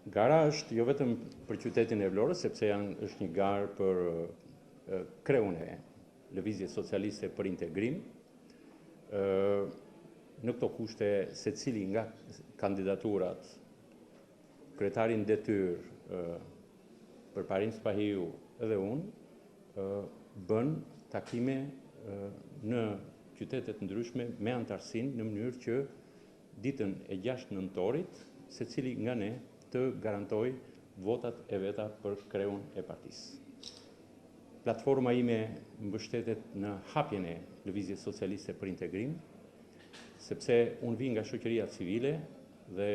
Gara është jo vetëm për qytetin e Vlorës, sepse është një garë për kreun e Lëvizjes Socialiste për Integrim. Në këto kushte, secili nga kandidaturat, kryetarin detyrë, përparim Spahiu edhe unë, bën takime në qytetet ndryshme me antarësin në mënyrë që ditën e 6 nëntorit, secili nga ne të garantoj votat e veta për kreun e partisë. Platforma ime mbështetet në hapjen e Lëvizjes Socialiste për Integrim, sepse unë vi nga shoqëria civile dhe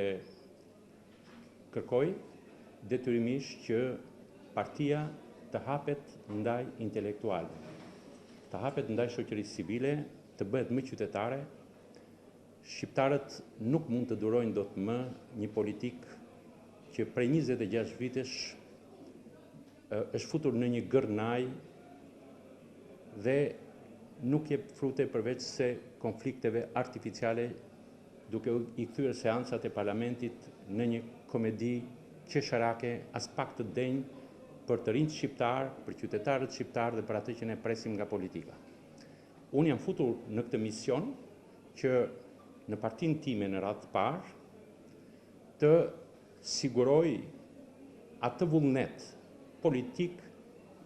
kërkoj detyrimisht që partia të hapet ndaj intelektualëve, të hapet ndaj shoqërisë civile, të bëhet më qytetare. Shqiptarët nuk mund të durojnë dot më një politikë që prej 26 vitesh është futur në një gërnaj dhe nuk jep frute përveç se konflikteve artificiale, duke i kthyer seancat e parlamentit në një komedi qesharake, as pak të denjë për të rinjt shqiptar, për qytetarët shqiptar dhe për atë që ne presim nga politika. Unë jam futur në këtë mision që në partinë time në radhë të parë të siguroj atë vullnet politik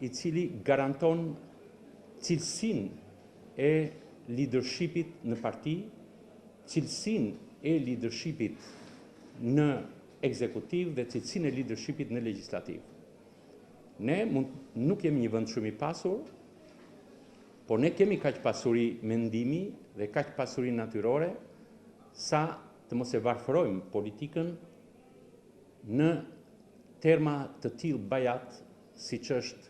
i cili garanton cilësinë e leadershipit në parti, cilësinë e leadershipit në ekzekutiv dhe cilësinë e leadershipit në legjislativ. Ne nuk jemi një vend shumë i pasur, por ne kemi kaq pasuri mendimi dhe kaq pasuri natyrore sa të mos e varfërojmë politikën në terma të tillë bajat, siç është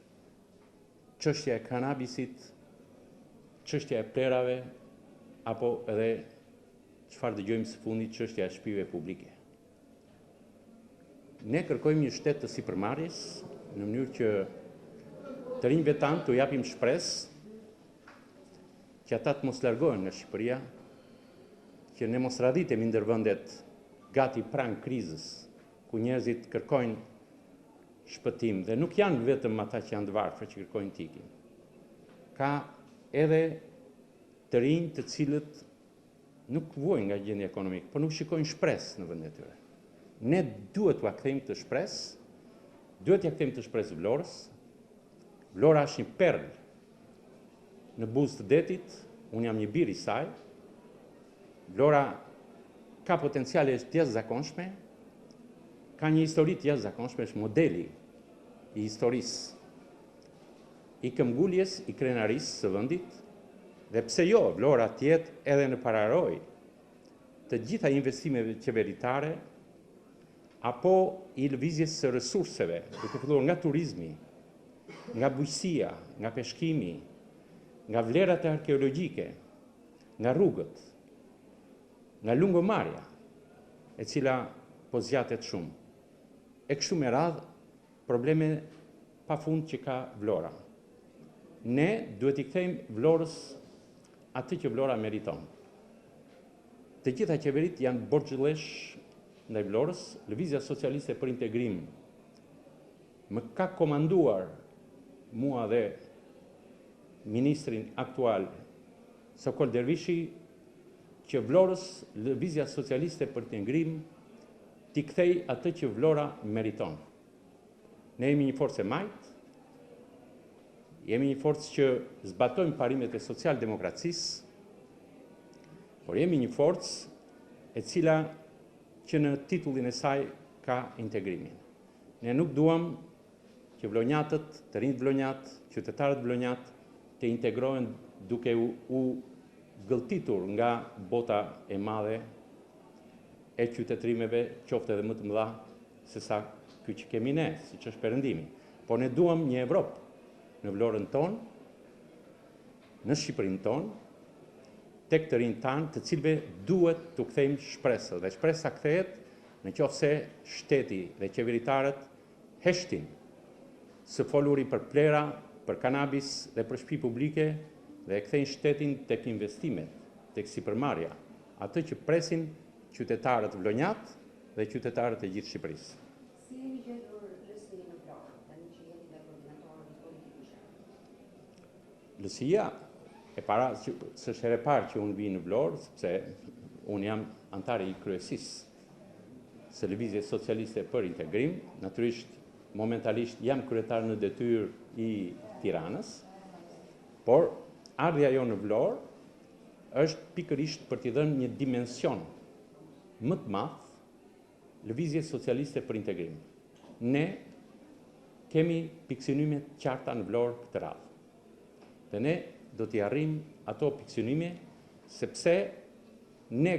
çështja e kanabisit, çështja e plerave, apo edhe çfarë dëgjojmë së fundit, çështja e shtëpive publike. Ne kërkojmë një shtet të sipërmarrjes në mënyrë që të rinjve tanë t'u japim shpresë që ata të mos largohen nga Shqipëria, që ne mos radhitemi ndër vendet gati pranë krizës, ku njerëzit kërkojnë shpëtim dhe nuk janë vetëm ata që janë të varfër që kërkojnë të ikin. Ka edhe të rinj të cilët nuk vuajnë nga gjendja ekonomike, por nuk shikojnë shpresë në vendet e tyre. Ne duhet t'ua kthejmë këtë shpresë, duhet t'ia kthejmë të shpresë Vlorës. Vlora është një perl në buzë të detit, unë jam një bir i saj. Vlora ka potenciale të jashtëzakonshme, ka një histori të jashtëzakonshme, është modeli i historisë, i këmbguljes, i krenarisë së vendit, dhe pse jo, Vlora të jetë edhe në pararoj të gjitha investimeve qeveritare apo i lëvizjes së resurseve, duke filluar nga turizmi, nga bujqësia, nga peshkimi, nga vlerat e arkeologjike, nga rrugët, nga lungëmarrja, e cila po zgjatet shumë. E kështu me radhë probleme pafund që ka Vlora. Ne duhet i kthejmë Vlorës atë që Vlora meriton. Të gjitha qeverit janë borxhëllesh ndaj Vlorës. Lëvizja Socialiste për Integrim më ka komanduar mua dhe ministrin aktual Sokol Dervishi që Vlorës, Lëvizja Socialiste për Integrim t'i kthej atë që Vlora meriton. Ne jemi një forcë e majtë, jemi një forcë që zbatojmë parimet e socialdemokracisë, por jemi një forcë e cila që në titullin e saj ka integrimin. Ne nuk duam që vlonjatët, të rinjt vlonjat, qytetarët vlonjat të integrohen duke u gëlltitur nga bota e madhe e qytetërimeve, qoftë edhe më të mëdha se sa ky që kemi ne, siç është Perëndimi. Por ne duam një Evropë në Vlorën tonë, në Shqipërinë tonë, tek të rinjt tanë, të cilëve duhet t'u kthejmë shpresë. Dhe shpresa kthehet nëse shteti dhe qeveritarët heshtin së foluri për plera, për kanabis dhe për shtëpi publike dhe e kthejnë shtetin tek investimet, tek sipërmarrja, atë që presin qytetarët vlonjat dhe qytetarët e gjithë Shqipërisë. Lësia e para, së është herë e parë që unë vi në Vlorë, sepse unë jam antari i kryesisë së Lëvizjes Socialiste për Integrim. Natyrisht, momentalisht jam kryetar në detyrë i Tiranës, por ardhja jo në Vlorë është pikërisht për t'i dhënë një dimension më të madh Lëvizjes Socialiste për Integrim. Ne kemi pikësynimet qarta në Vlorë këtë radhë. Dhe ne do t'i arrim ato pikësynime sepse ne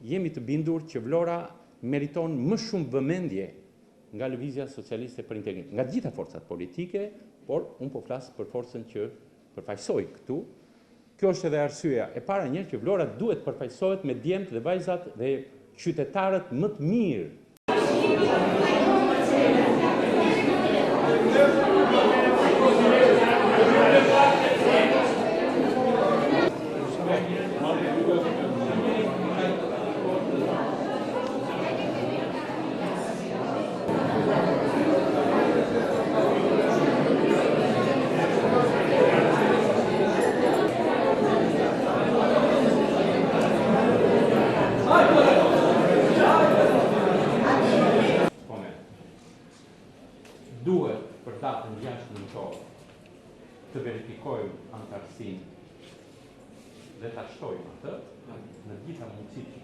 jemi të bindur që Vlora meriton më shumë vëmendje nga Lëvizja Socialiste për Integrim, nga të gjitha forcat politike, por unë po flas për forcën që përfaqësoj këtu. Kjo është edhe arsyeja e para një që Vlora duhet përfaqësohet me djemt dhe vajzat dhe qytetarët më të mirë. Duhet për datën 6 nëntor të verifikojmë antarësinë dhe ta shtojmë atë në gjitha mundësitë që